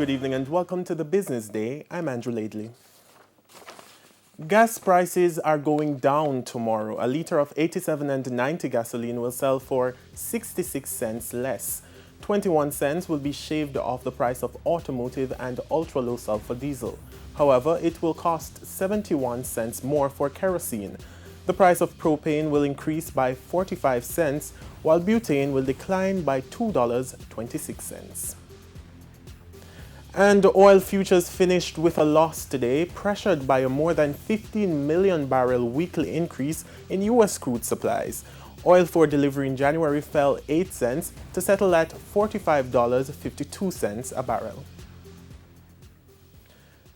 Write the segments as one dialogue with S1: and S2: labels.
S1: Good evening and welcome to the Business Day. I'm Andrew Laidley. Gas prices are going down tomorrow. A litre of 87 and 90 gasoline will sell for 66 cents less. 21 cents will be shaved off the price of automotive and ultra-low sulfur diesel. However, it will cost 71 cents more for kerosene. The price of propane will increase by 45 cents, while butane will decline by $2.26. And oil futures finished with a loss today, pressured by a more than 15 million barrel weekly increase in U.S. crude supplies. Oil for delivery in January fell 8 cents to settle at $45.52 a barrel.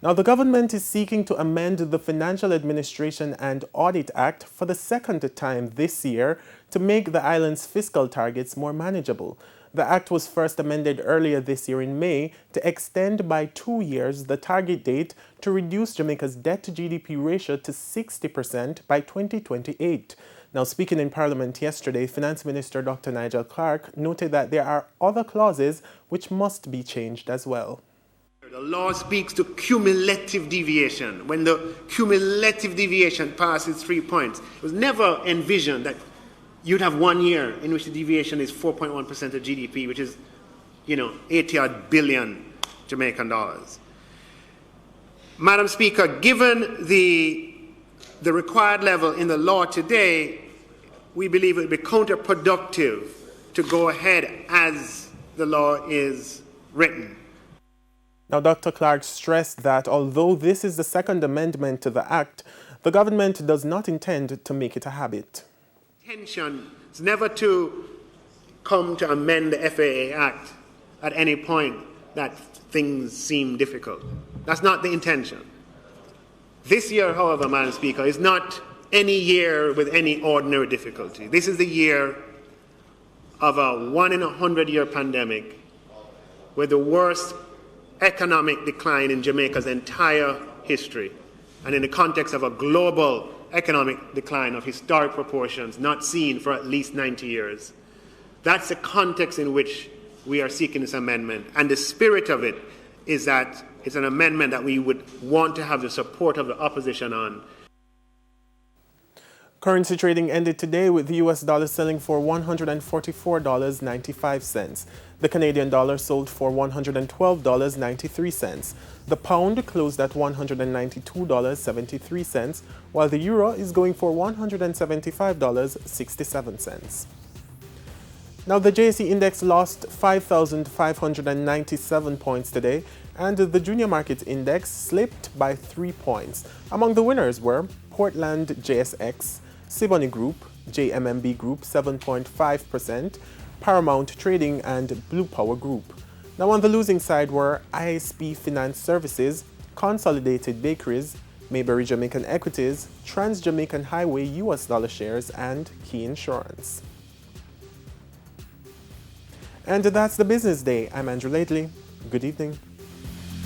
S1: Now, the government is seeking to amend the Financial Administration and Audit Act for the second time this year to make the island's fiscal targets more manageable. The act was first amended earlier this year in May to extend by 2 years the target date to reduce Jamaica's debt-to-GDP ratio to 60% by 2028. Now, speaking in Parliament yesterday, Finance Minister Dr. Nigel Clark noted that there are other clauses which must be changed as well.
S2: The law speaks to cumulative deviation. When the cumulative deviation passes 3 points, it was never envisioned that you'd have 1 year in which the deviation is 4.1% of GDP, which is, 80-odd billion Jamaican dollars. Madam Speaker, given the required level in the law today, we believe it would be counterproductive to go ahead as the law is written.
S1: Now, Dr. Clark stressed that although this is the second amendment to the Act, the government does not intend to make it a habit.
S2: Intention is never to come to amend the FAA Act at any point that things seem difficult. That's not the intention. This year, however, Madam Speaker, is not any year with any ordinary difficulty. This is the year of a 1-in-100-year pandemic where the worst economic decline in Jamaica's entire history, and in the context of a global economic decline of historic proportions not seen for at least 90 years. That's the context in which we are seeking this amendment, and the spirit of it is that it's an amendment that we would want to have the support of the opposition on.
S1: Currency trading ended today with the US dollar selling for $144.95. The Canadian dollar sold for $112.93. The pound closed at $192.73, while the euro is going for $175.67. Now, the JSE index lost 5,597 points today, and the junior market index slipped by 3 points. Among the winners were Portland JSX, Siboney Group, JMMB Group 7.5%, Paramount Trading and Blue Power Group. Now, on the losing side were ISP Finance Services, Consolidated Bakeries, Mayberry Jamaican Equities, Trans Jamaican Highway US dollar shares, and Key Insurance. And that's the Business Day. I'm Andrew Laidley. Good evening.